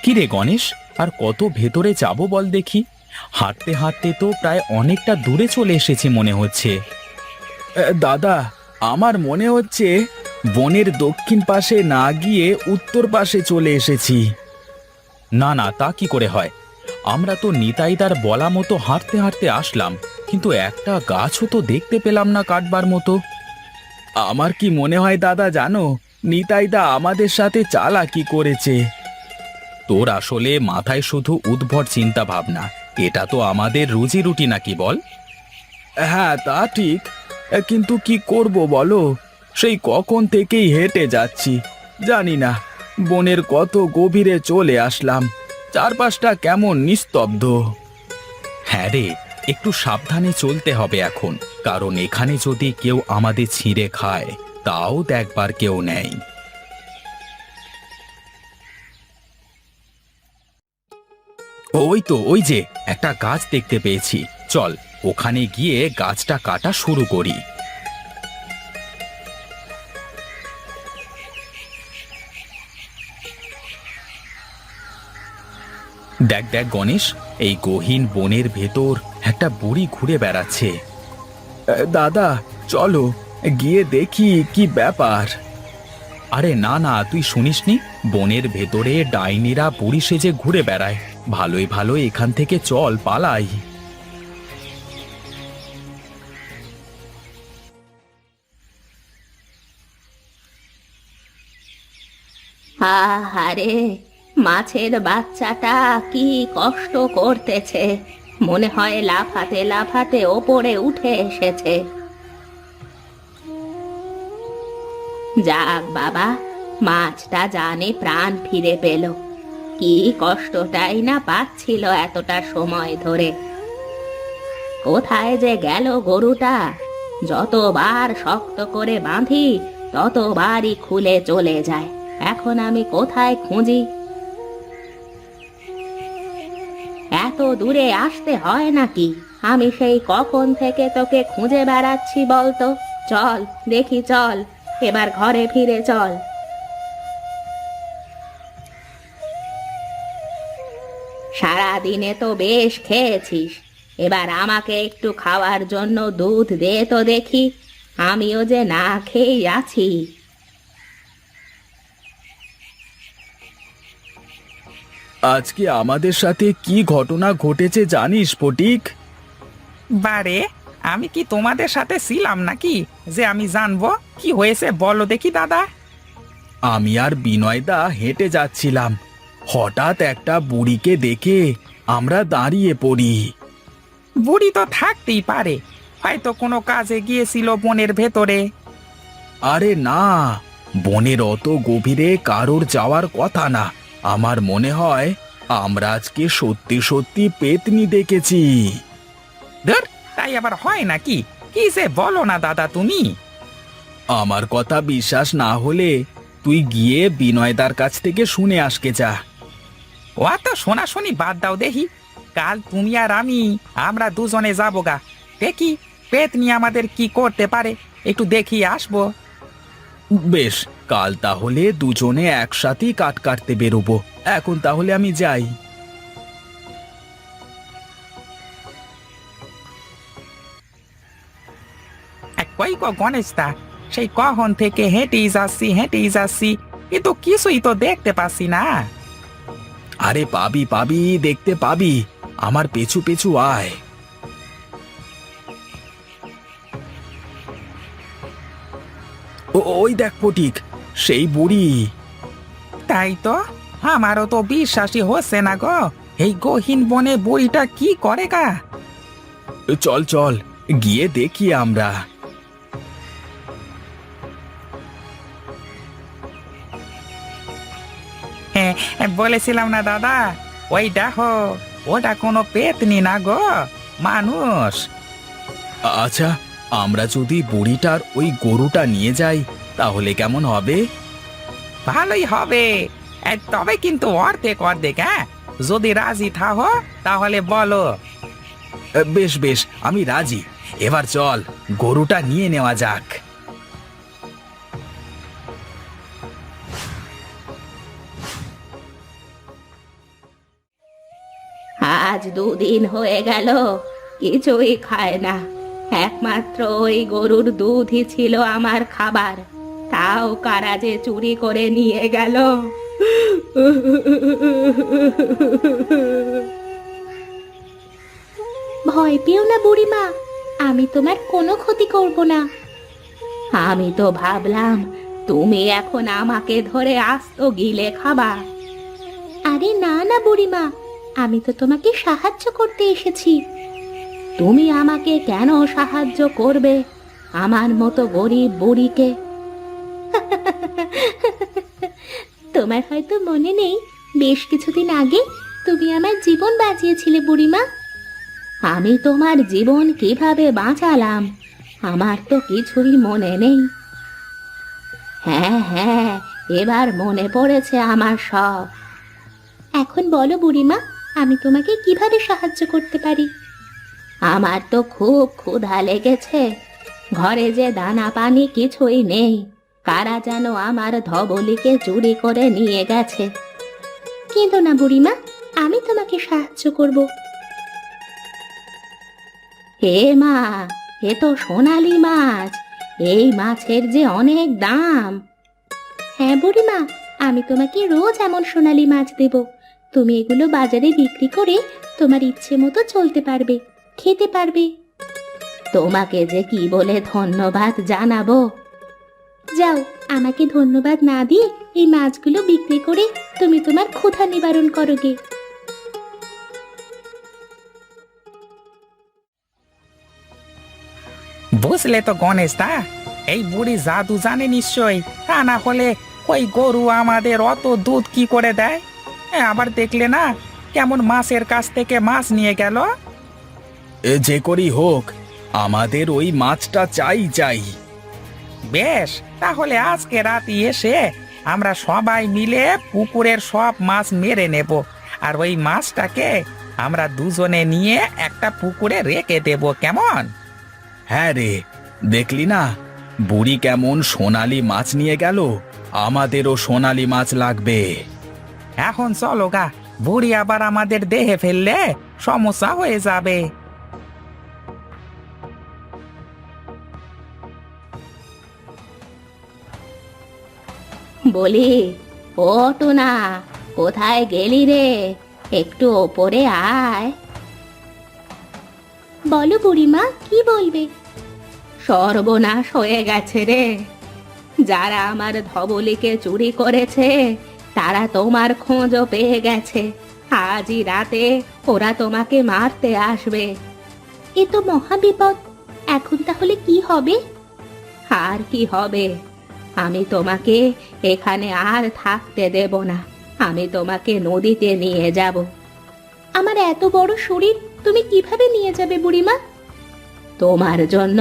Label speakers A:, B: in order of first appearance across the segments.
A: কিরে গণেশ, আর কত ভেতরে যাব বল দেখি। হাঁটতে হাঁটতে তো প্রায় অনেকটা দূরে চলে এসেছি মনে হচ্ছে। দাদা, আমার মনে হচ্ছে বনের দক্ষিণ পাশে না গিয়ে উত্তর পাশে চলে এসেছি। না না, তা কি করে হয়? আমরা তো নিতাইদার বলা মতো হাঁটতে হাঁটতে আসলাম, কিন্তু একটা গাছও তো দেখতে পেলাম না কাটবার মতো। আমার কি মনে হয় দাদা জানো, নিতাইদা আমাদের সাথে চালাকি করেছে। তোর আসলে মাথায় শুধু উদ্ভট চিন্তা ভাবনা। এটা তো আমাদের রুজি রুটি নাকি বল? হ্যাঁ তা ঠিক, কিন্তু কি করব বলো, সেই কখন থেকেই হেঁটে যাচ্ছি। জানি না বনের কত গভীরে চলে আসলাম, চারপাশটা কেমন নিস্তব্ধ। হ্যাঁ রে, একটু সাবধানে চলতে হবে এখন, কারণ এখানে যদি কেউ আমাদের ছিঁড়ে খায় তাও দেখবার কেউ নেই। ওই তো, ওই যে একটা গাছ দেখতে পেয়েছি, চল ওখানে গিয়ে গাছটা কাটা শুরু করি। দেখ দেখ গণেশ, এই গহীন বনের ভেতর একটা বুড়ি ঘুরে বেড়াচ্ছে। দাদা চলো গিয়ে দেখি কি ব্যাপার। আরে না না, তুই শুনিসনি? বনের ভেতরে ডাইনিরা বুড়ি সেজে ঘুরে বেড়ায়। ভালোই ভালো এখান থেকে চল পালাই।
B: আহারে, মাছের বাচ্চাটা কি কষ্ট করতেছে। মনে হয় লাফাতে লাফাতে ওপরে উঠে এসেছে। যাক বাবা, মাছটা জানে প্রাণ ফিরে পেল। কি কষ্টটাই না পাচ্ছিল এতটা সময় ধরে। কোথায় যে গেল গরুটা? যতবার শক্ত করে বাঁধি ততবারই খুলে চলে যায়। এখন আমি কোথায় খুঁজি? এত দূরে আসতে হয় নাকি? আমি সেই কখন থেকে তোকে খুঁজে বেড়াচ্ছি বলতো। চল দেখি, চল এবার ঘরে ফিরে চল। সারা দিনে তো বেশ খেয়েছিস, এবার আমাকে একটু খাওয়ার জন্য দুধ দে তো দেখি। আমিও যে না খেয়েই আছি।
A: আজকে আমাদের সাথে কি ঘটনা ঘটেছে জানিস ফটিক?
C: বারে, আমি কি তোমাদের সাথে ছিলাম নাকি যে আমি জানবো কি হয়েছে? বলো দেখি দাদা।
A: আমি আর বিনয়দা হেঁটে যাচ্ছিলাম, হঠাৎ একটা বুড়িকে দেখে আমরা দাঁড়িয়ে পড়ি।
C: বুড়ি তো থাকতেই পারে, হয়তো কোনো কাজে গিয়েছিল বনের ভেতরে।
A: আরে না, বনের অত গভীরে কারোর যাওয়ার কথা না। আমার মনে হয় আমরা আজকে সত্যি সত্যি পেতনি দেখেছি।
C: ধুর, তাই আবার হয় নাকি? কি যে বলো না দাদা তুমি।
A: আমার কথা বিশ্বাস না হলে তুই গিয়ে বিনয়দার কাছ থেকে শুনে আসকে যা।
C: ও তো শোনাশুনি বাদ দাও দেখি। কাল তুমি আর আমরা দুজনে যাবো গা। দেখি পেতনি আমাদের কি করতে পারে, একটু দেখি আসবো।
A: বেশ, কাল তাহলে দুজনে একসাথেই কাট কাটতে বেরোবো। এখন তাহলে আমি যাই।
C: কই গো গণেশ দা, সেই কখন থেকে হেঁটেই যাচ্ছি, কিন্তু কিছুই তো দেখতে পাচ্ছি না।
A: আরে পাবি পাবি, দেখতে পাবি, আমার পেছু পেছু আয়। ওই দেখ ফটিক, সেই বুড়ি।
C: তাই তো, আমারও তো বিশ্বাসই হচ্ছে না গো। এই গহীন বনে বুড়িটা কি করে গা?
A: চল চল গিয়ে দেখি আমরা।
C: হ্যাঁ, বলেছিলাম না দাদা, ওই দেখো, ওটা কোনো পেতনি না গো, মানুষ।
A: আচ্ছা, আমরা যদি বুড়িটার ওই গরুটা নিয়ে যাই তাহলে কেমন হবে?
C: ভালোই হবে, তবে কিন্তু অর্ধেক অর্ধেক। হ্যাঁ, যদি রাজি থাকো তাহলে বলো।
A: বেশ বেশ, আমি রাজি। এবার চল গরুটা নিয়ে নেওয়া যাক।
B: আজ 2 দিন হয়ে গেল কিছুই খায় না। একমাত্র ওই গরুর দুধই ছিল আমার খাবার, তাও কারা যে চুরি করে নিয়ে গেল। ভয় পেও না বুড়িমা, আমি তোমার কোনো ক্ষতি করব না। আমি তো ভাবলাম তুমি এখন আমাকে ধরে আস্ত গিলে খাবা। আরে না না বুড়িমা, আমি তো তোমাকে সাহায্য করতে এসেছি। তুমি আমাকে কেন সাহায্য করবে আমার মতো গরিব বুড়িকে? তোমার হয়তো মনে নেই, বেশ কিছুদিন আগে তুমি আমার জীবন বাঁচিয়েছিলে বুড়িমা। আমি তোমার জীবন কিভাবে বাঁচালাম আমার তো কিছুই মনে নেই। হ্যাঁ হ্যাঁ, এবার মনে পড়েছে আমার সব। এখন বলো বুড়িমা, আমি তোমাকে কিভাবে সাহায্য করতে পারি? আমার তো খুব ক্ষুধা লেগেছে, ঘরে যে দানা পানি কিছুই নেই। কারা যেন আমার ধবলিকে চুরি করে নিয়ে গেছে। কিন্তু না বুড়িমা, আমি তোমাকে সাহায্য করব। হে মা, এ তো সোনালী মাছ, এই মাছের যে অনেক দাম। হ্যাঁ বুড়িমা, আমি তোমাকে রোজ এমন সোনালী মাছ দেব। তুমি এগুলো বাজারে বিক্রি করে তোমার ইচ্ছে মতো চলতে পারবে, খেতে পারবে। তোমাকে যে কি বলে ধন্যবাদ জানাবো। যাও, আমাকে ধন্যবাদ না দিয়ে এই মাছগুলো বিক্রি করে তুমি তোমার ক্ষুধা নিবারণ করো গে।
C: বুঝলে তো গণেশ দা, এই বুড়ি জাদু জানে নিশ্চয়ই, তা না হলে ওই গরু আমাদের অত দুধ কি করে দেয়? আবার দেখলে না কেমন মাছের কাছ থেকে মাছ নিয়ে গেল।
A: এ যে করি হোক, আমাদের ওই মাছটা চাই চাই।
C: বেশ, তাহলে আজকে রাতে এসে আমরা সবাই মিলে পুকুরের সব মাছ মেরে নেব, আর ওই মাছটাকে আমরা দুজনে নিয়ে একটা পুকুরে রেখে দেব, কেমন?
A: হ্যাঁ রে, দেখলি না বুড়ি কেমন সোনালী মাছ নিয়ে গেল। আমাদেরও সোনালী মাছ লাগবে।
C: এখন চলো গা, বুড়ি আবার আমাদের দেহে ফেললে সমস্যা হয়ে যাবে।
B: বলি, ও টুনা, কোথায় গেলি রে? একটু ওপরে আয়। বলো বুড়িমা, কি বলবে? সর্বনাশ হয়ে গেছে রে, যারা আমার ধবলিকে চুরি করেছে তারা তোমার খোঁজও পেয়ে গেছে। আজই রাতে ওরা তোমাকে মারতে আসবে। এ তো মহা বিপদ, এখন তাহলে কি হবে? আর কি হবে, আমি তোমাকে এখানে আর থাকতে দেব না। আমি তোমাকে নদীতে নিয়ে যাব। আমার এত বড় শরীর তুমি কিভাবে নিয়ে যাবে বুড়িমা? তোমার জন্য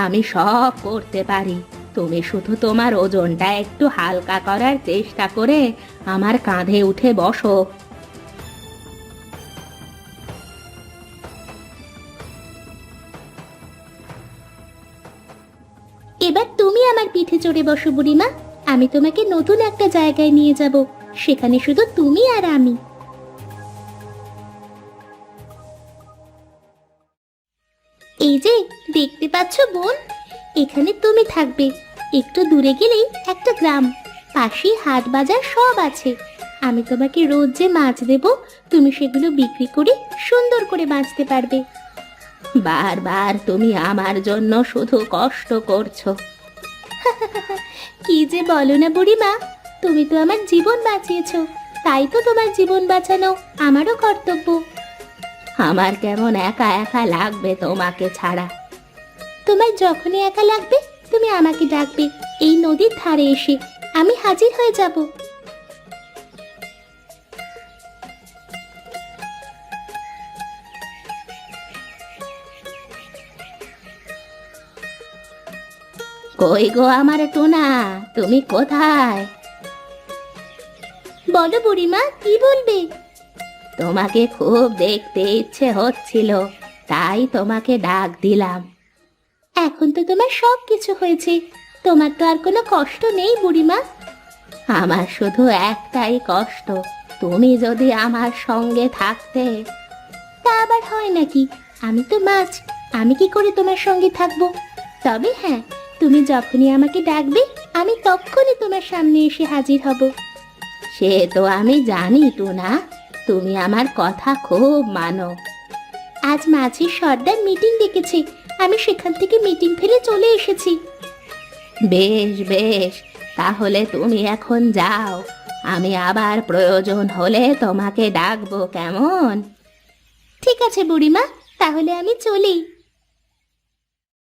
B: আমি সব করতে পারি, তুমি শুধু তোমার ওজনটা একটু হালকা করার চেষ্টা করে আমার কাঁধে উঠে বসো। এবার তুমি আমার পিঠে চড়ে বসো বুড়িমা, আমি তোমাকে নতুন একটা জায়গায় নিয়ে যাব, সেখানে শুধু তুমি আর আমি। এই যে দেখতে পাচ্ছ বোন, এখানে তুমি থাকবে। একটু দূরে গেলেই একটা গ্রাম, পাশেই হাট বাজার সব আছে। আমি তোমাকে রোজ যে মাছ দেব, তুমি সেগুলো বিক্রি করে সুন্দর করে বাঁচতে পারবে। বারবার তুমি আমার জন্য শুধু কষ্ট করছো। কি যে বলো না বুড়িমা, তুমি তো আমার জীবন বাঁচিয়েছো, তাই তো তোমার জীবন বাঁচানো আমারও কর্তব্য। আমার কেমন একা একা লাগবে তোমাকে ছাড়া। তোমার যখনই একা লাগবে তুমি আমাকে ডাকবে, এই নদীর ধারে এসে আমি হাজির হয়ে যাব। কই গো আমার টোনা, তুমি কোথায়? বলো বুড়িমা, কি বলবে? তোমাকে খুব দেখতে ইচ্ছে হচ্ছিল, তাই তোমাকে ডাক দিলাম। এখন তো তোমার সব কিছু হয়েছে, তোমার তো আর কোনো কষ্ট নেই বুড়িমা। আমার শুধু একটাই কষ্ট, তুমি যদি আমার সঙ্গে থাকতে। তা আবার হয় নাকি? আমি তো মাছ, আমি কি করে তোমার সঙ্গে থাকবো? তবে হ্যাঁ, তুমি যখনই আমাকে ডাকবে আমি তখনই তোমার সামনে এসে হাজির হব। সে তো আমি জানি টুনা, তুমি আমার কথা খুব মানো। আজ মাঝির সর্দার মিটিং ডেকেছে, আমি সেখান থেকে মিটিং ফেলে চলে এসেছি। বেশ বেশ, তাহলে তুমি এখন যাও, আমি আবার প্রয়োজন হলে তোমাকে ডাকবো, কেমন? ঠিক আছে বুড়িমা, তাহলে আমি চলি।